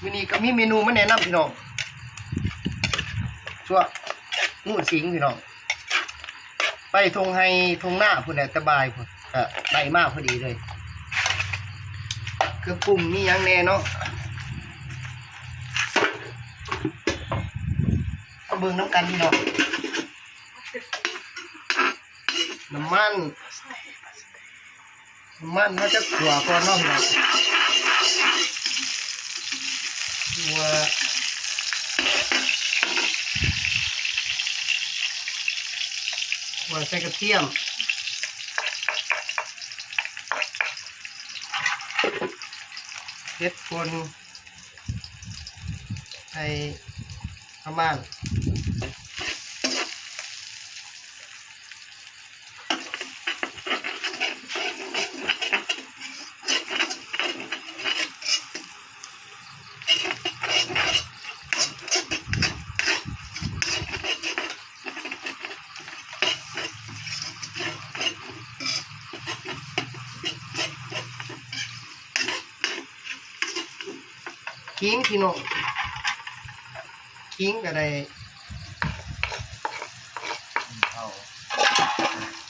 วันนี้ก็มีเมนูมาแนะนำพี่น้องชั่วงูสิงพี่น้องไปทงให้ทงหน้าพุ่นแหละสบายพุ่นได้มากพอดีเลยคือปุ่มนี่ยังแน่เนาะเอาเบิ่งน้ำกันพี่น้องน้ำมันเขาจะขัวก่อนเนาะพี่น้องขัวใส่กระเทียมเฮ็ดคนใส่ประมาณขิงพี่น้องขิงก็ได้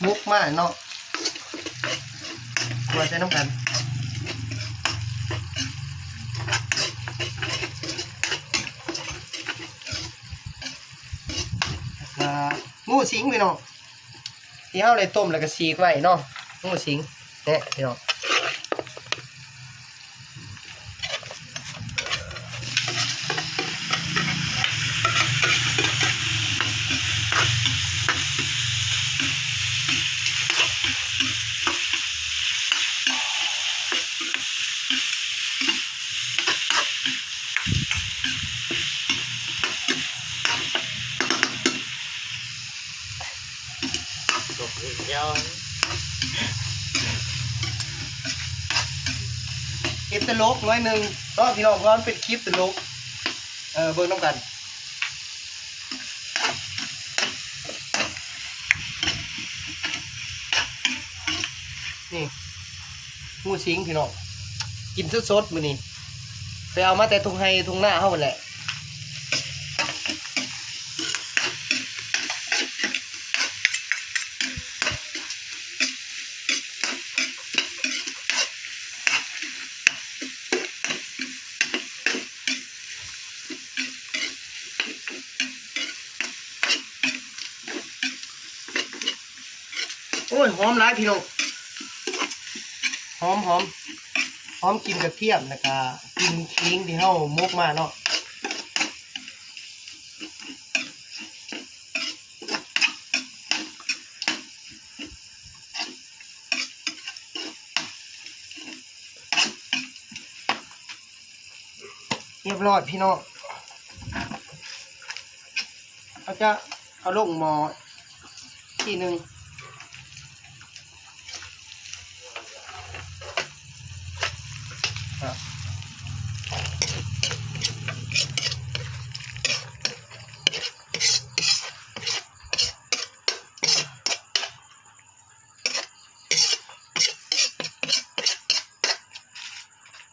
มุกมาเนาะตัวใช้น้ำกันงูสิงพี่น้องที่เขาเลยต้มแล้วก็ฉีกไว้เนาะงูสิงเนี่ยพี่น้องคลิปตลกน้อยหนึ่งก็พี่น้องก็เป็นคลิปตลกเบิ่งน้ำกันนี่งูสิงพี่น้องกินสดๆมื้อนี้ไปเอามาแต่ทุ่งไห้ทุ่งหน้าเฮาหมดแหละโอ้ยหอมหลายพี่น้องหอมกินกระเทียมนะคะกินขิงที่เฮามกมาเนาะเรียบร้อยพี่น้องเขาจะเอาลงหม้อทีหนึ่ง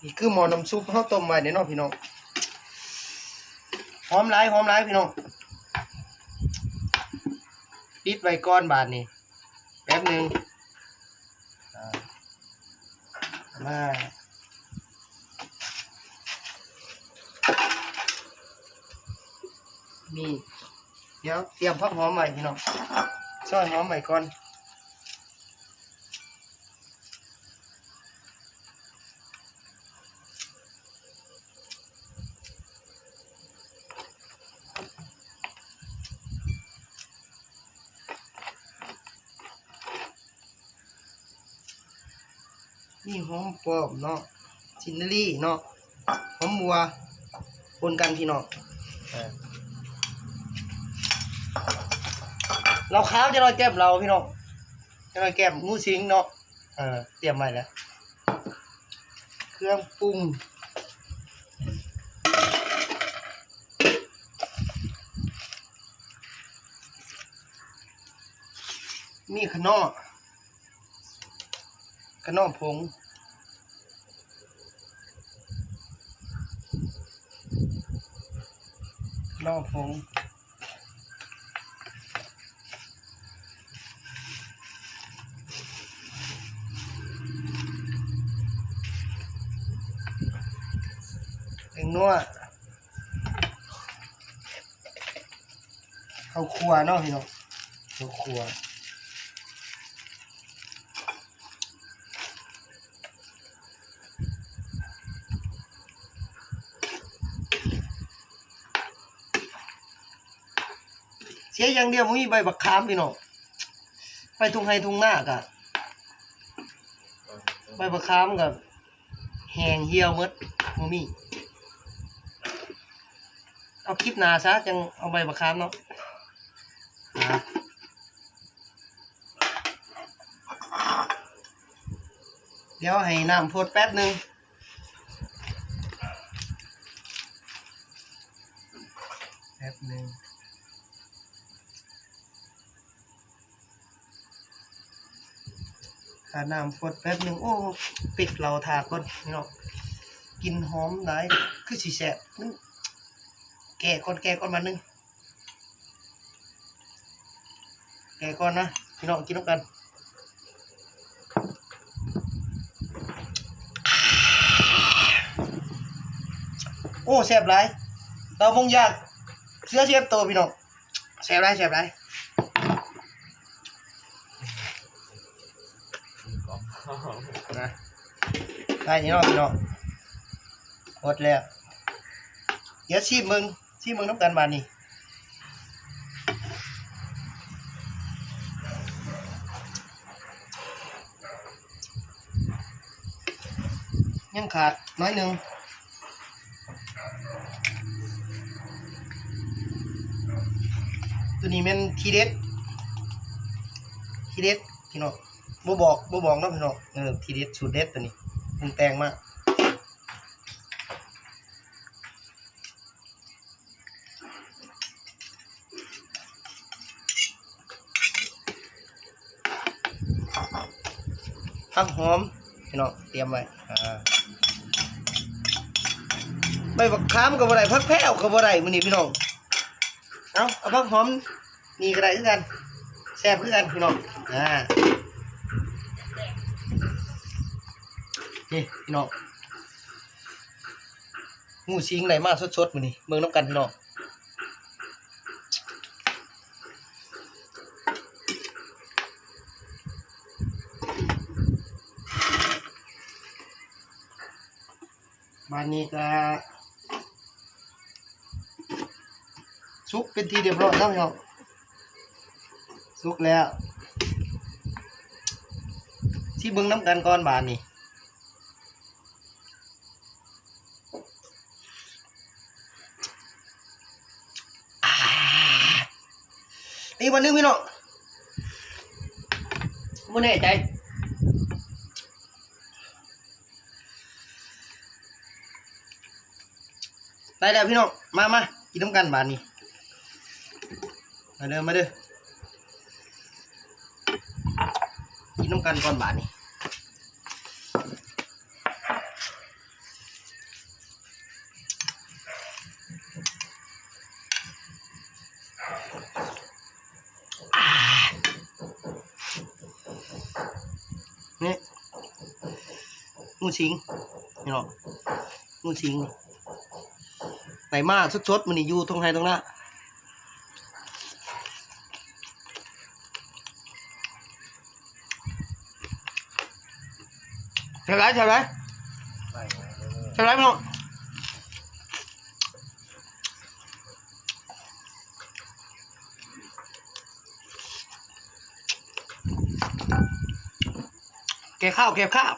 นี่คือหม้อน้ำซุปเขาต้มไว้เนี่ยเนาะพี่น้องหอมหลายพี่น้องปิดไว้ก้อนบาทนี่แป๊บหนึ่งมานี่เดี๋ยวเตรียมผักหอมใหม่พี่น้องซอยหอมใหม่ก่อนนี่หอมปอบเนาะซินเนอรี่เนาะหอมบัวปนกันพี่น้องเราข้าวจะลอยแก้มเราพี่น้องจะลอยแก้มงูสิงเนาะเตรียมไว้แล้วเครื่องปรุงมีขนอผง นอกผงนัวข้าวคั่วเนาะพี่น้องข้าวคั่วเสียอย่างเดียวมีใบบักขามพี่น้องไปทุ่งไฮทุ่งหน้ากะใบบักขามกับแห้งเหี่ยวหมดมีเอาคลิปหนาซะจังเอาใบบักขามเนาะเดี๋ยวให้น้ำพดแป๊บนึงถ้าน้ำพดแป๊บนึงโอ้ปิดเราทาก่อนนี่เนาะกินหอมได้คือสีแสบมันแก่ก่อนมานึงแก่ก่อนนะพี่น้องกินน้ำกันโอ้แสบหลายเรามงยากเสื้อเชียบโตพี่น้องแสบหลายนะได้นี่เนาะพี่น้องหมดแล้วเดี๋ยวชิมมึงน้ำกันมานี่ยังขาดน้อยหนึ่งตัวนี้เป็นทีเด็ดพี่น้องบ่บอกเนาะพี่น้องทีเด็ดสูตรเด็ดตัวนี้ปรุงแต่งมากผักหอมพี่น้องเตรียมไว้ใบบักขามกับบ่ได้ผักแพรวกับบ่ได้มื้อนี้พี่น้องเอาผักหอมนี่ก็ได้คือกันแซ่บคือกันพี่น้องนี่พี่น้องงูสิงไหลมาสดๆมื้อนี้เบิ่งน้ำกันพี่น้องบ้านนี้ก็สุกเป็นทีเรียบร้อยแล้วพี่น้องสุกแล้วที่เบิ่งน้ำกันก่อนบ้านนี้อีกวันนึงพี่น้องไม่แน่ใจได้แล้วพี่น้องมากินน้ำกันบานนี้มาเด้อกินน้ำกันก่อนบานนี้นี่งูสิงพี่น้องงูสิงไหนมากสดๆมันนี่อยู่ตรงไหนตรงหน้าใช่ไหมพี่น้องเก็บข้าว